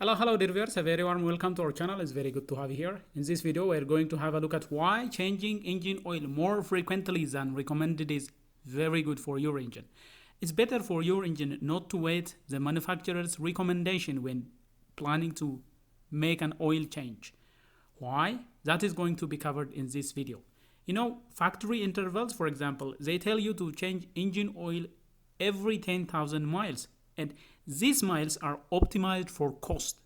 Hello dear viewers, a very warm welcome to our channel. It's very good to have you here. In this video we're going to have a look at why changing engine oil more frequently than recommended is very good for your engine. It's better for your engine not to wait the manufacturer's recommendation when planning to make an oil change. Why? That is going to be covered in this video. You know, factory intervals, for example, they tell you to change engine oil every 10,000 miles. And these miles are optimized for cost.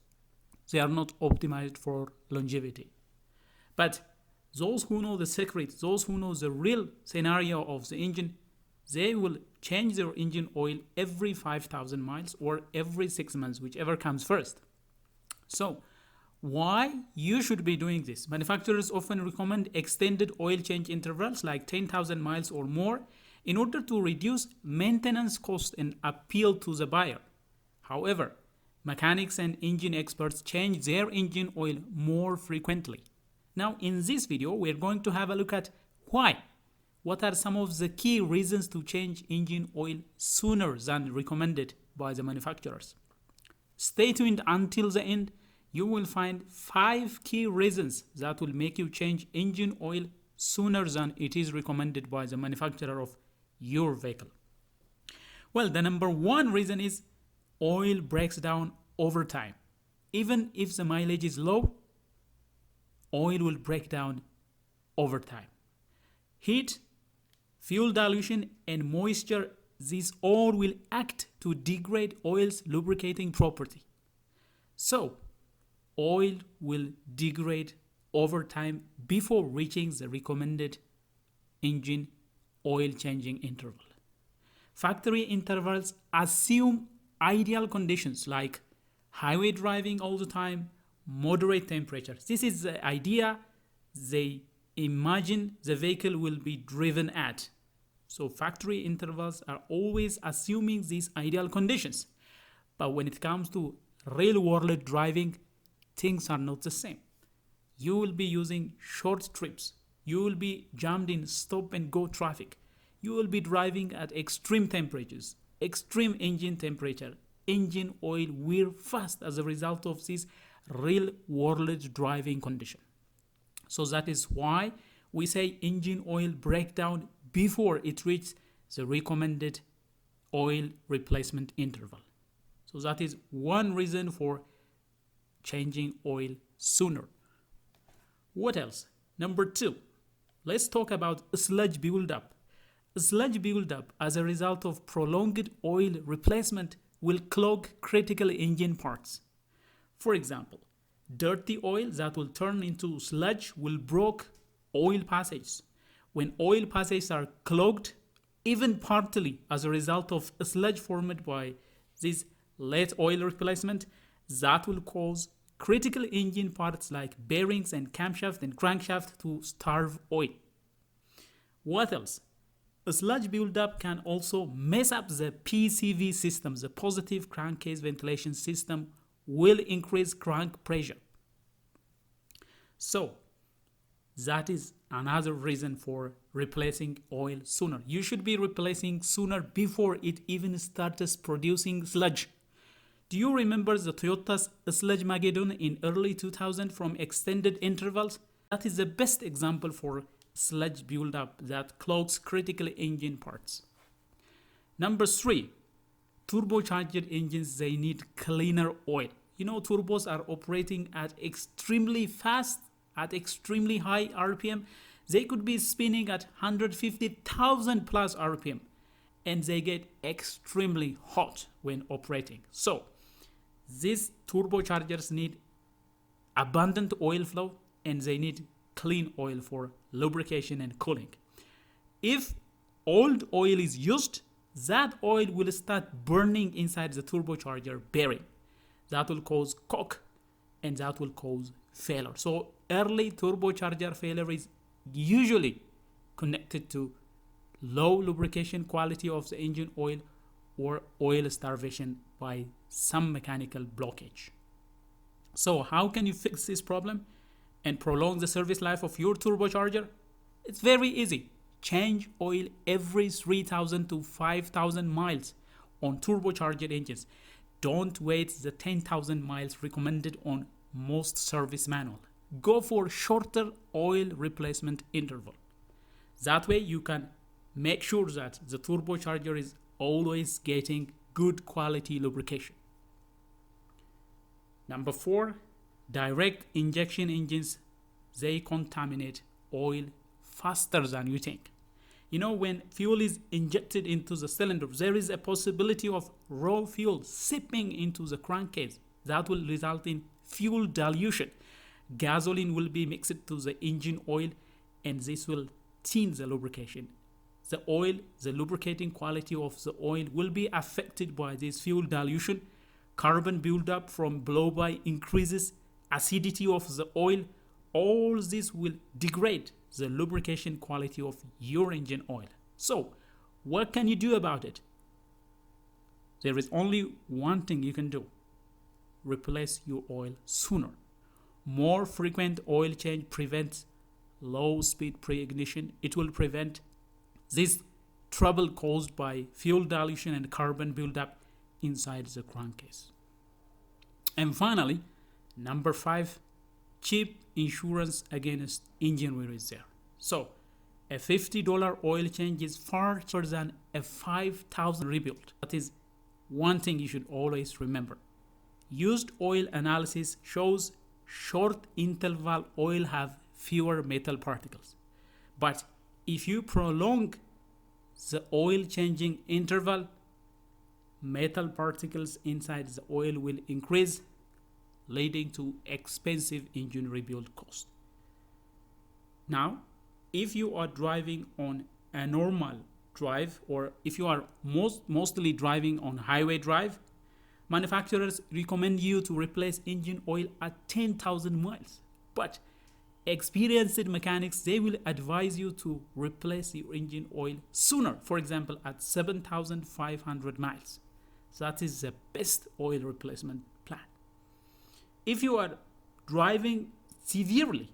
They are not optimized for longevity. But those who know the secret, those who know the real scenario of the engine, they will change their engine oil every 5,000 miles or every 6 months, whichever comes first. So, why you should be doing this? Manufacturers often recommend extended oil change intervals like 10,000 miles or more in order to reduce maintenance costs and appeal to the buyer. However, mechanics and engine experts change their engine oil more frequently. Now, in this video, we're going to have a look at why. What are some of the key reasons to change engine oil sooner than recommended by the manufacturers? Stay tuned until the end. You will find 5 key reasons that will make you change engine oil sooner than it is recommended by the manufacturer of your vehicle. Well, the number 1 reason is oil breaks down over time. Even if the mileage is low, oil will break down over time. Heat, fuel dilution, and moisture, these all will act to degrade oil's lubricating property. So, oil will degrade over time before reaching the recommended engine oil changing interval. Factory intervals assume ideal conditions like highway driving all the time, moderate temperatures. This is the idea they imagine the vehicle will be driven at. So factory intervals are always assuming these ideal conditions. But when it comes to real world driving, things are not the same. You will be using short trips. You will be jammed in stop and go traffic. You will be driving at extreme temperatures, extreme engine temperature. Engine oil wear fast as a result of this real world driving condition. So that is why we say engine oil breakdown before it reaches the recommended oil replacement interval. So that is one reason for changing oil sooner. What else? Number 2, let's talk about sludge buildup. Sludge buildup as a result of prolonged oil replacement will clog critical engine parts. For example, dirty oil that will turn into sludge will block oil passages. When oil passages are clogged, even partly as a result of sludge formed by this late oil replacement, that will cause critical engine parts like bearings and camshaft and crankshaft to starve oil. What else? A sludge buildup can also mess up the PCV system, the positive crankcase ventilation system will increase crank pressure. So, that is another reason for replacing oil sooner. You should be replacing sooner before it even starts producing sludge. Do you remember the Toyota's Sludge-mageddon in early 2000 from extended intervals? That is the best example for sludge buildup that clogs critical engine parts. Number 3, turbocharged engines, they need cleaner oil. You know, turbos are operating at extremely fast, at extremely high RPM. They could be spinning at 150,000 plus RPM, and they get extremely hot when operating. So, these turbochargers need abundant oil flow, and they need clean oil for lubrication and cooling. If old oil is used, that oil will start burning inside the turbocharger bearing. That will cause coke and that will cause failure. So early turbocharger failure is usually connected to low lubrication quality of the engine oil or oil starvation by some mechanical blockage. So how can you fix this problem and prolong the service life of your turbocharger? It's very easy. Change oil every 3,000 to 5,000 miles on turbocharged engines. Don't wait the 10,000 miles recommended on most service manual. Go for shorter oil replacement interval. That way you can make sure that the turbocharger is always getting good quality lubrication. Number 4, direct injection engines, they contaminate oil faster than you think. You know, when fuel is injected into the cylinder, there is a possibility of raw fuel seeping into the crankcase. That will result in fuel dilution. Gasoline will be mixed to the engine oil, and this will thin the lubrication. The oil, the lubricating quality of the oil will be affected by this fuel dilution. Carbon buildup from blow-by increases, acidity of the oil. All this will degrade the lubrication quality of your engine oil. So, what can you do about it? There is only one thing you can do. Replace your oil sooner. More frequent oil change prevents low speed pre-ignition. It will prevent this trouble caused by fuel dilution and carbon buildup inside the crankcase. And finally, number 5, cheap insurance against engine wear is there. So, a $50 oil change is far cheaper than a $5,000 rebuild. That is one thing you should always remember. Used oil analysis shows short interval oil have fewer metal particles. But if you prolong the oil changing interval, metal particles inside the oil will increase, leading to expensive engine rebuild cost. Now, if you are driving on a normal drive, or if you are mostly driving on highway drive, manufacturers recommend you to replace engine oil at 10,000 miles. But experienced mechanics, they will advise you to replace your engine oil sooner, for example, at 7,500 miles. That is the best oil replacement plan. If you are driving severely,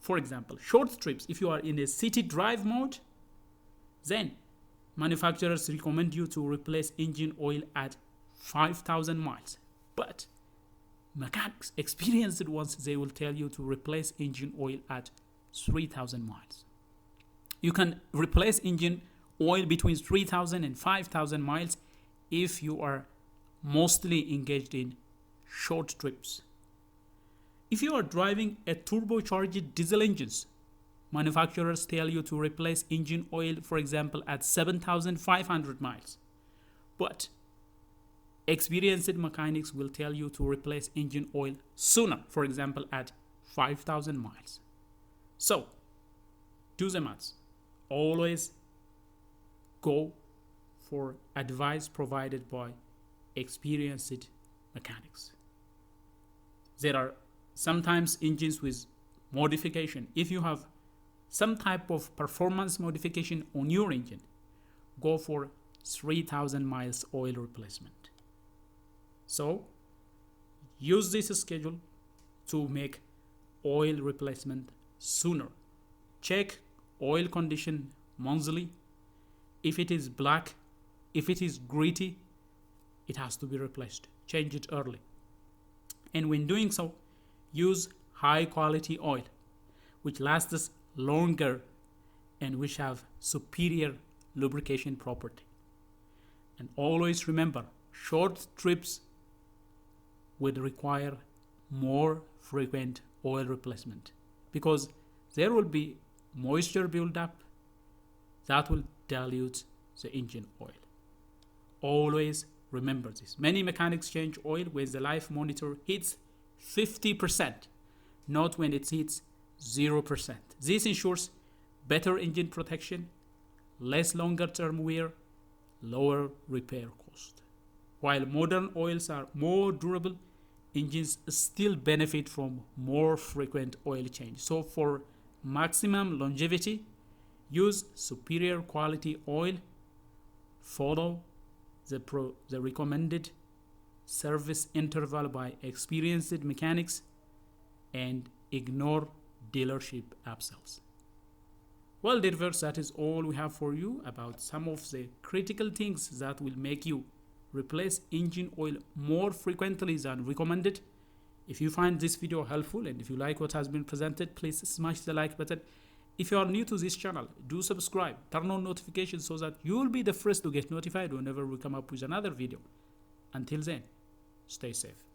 for example, short trips, if you are in a city drive mode, then manufacturers recommend you to replace engine oil at 5,000 miles. But mechanics, experienced ones, they will tell you to replace engine oil at 3,000 miles. You can replace engine oil between 3,000 and 5,000 miles if you are mostly engaged in short trips. If you are driving a turbocharged diesel engines, manufacturers tell you to replace engine oil, for example, at 7,500 miles. But experienced mechanics will tell you to replace engine oil sooner, for example, at 5,000 miles. So, do the maths. Always go for advice provided by experienced mechanics. There are sometimes engines with modification. If you have some type of performance modification on your engine, go for 3,000 miles oil replacement. So, use this schedule to make oil replacement sooner. Check oil condition monthly. If it is black, if it is gritty, it has to be replaced. Change it early. And when doing so, use high quality oil, which lasts longer and which have superior lubrication property. And always remember, short trips would require more frequent oil replacement because there will be moisture buildup that will dilute the engine oil. Always remember this. Many mechanics change oil when the life monitor hits 50%, not when it hits 0%. This ensures better engine protection, less longer term wear, lower repair cost. While modern oils are more durable, engines still benefit from more frequent oil change. So for maximum longevity, use superior quality oil, follow the recommended service interval by experienced mechanics, and ignore dealership upsells. Well, dear viewers, that is all we have for you about some of the critical things that will make you replace engine oil more frequently than recommended. If you find this video helpful and if you like what has been presented, please smash the like button. If you are new to this channel, do subscribe, turn on notifications so that you will be the first to get notified whenever we come up with another video. Until then, stay safe.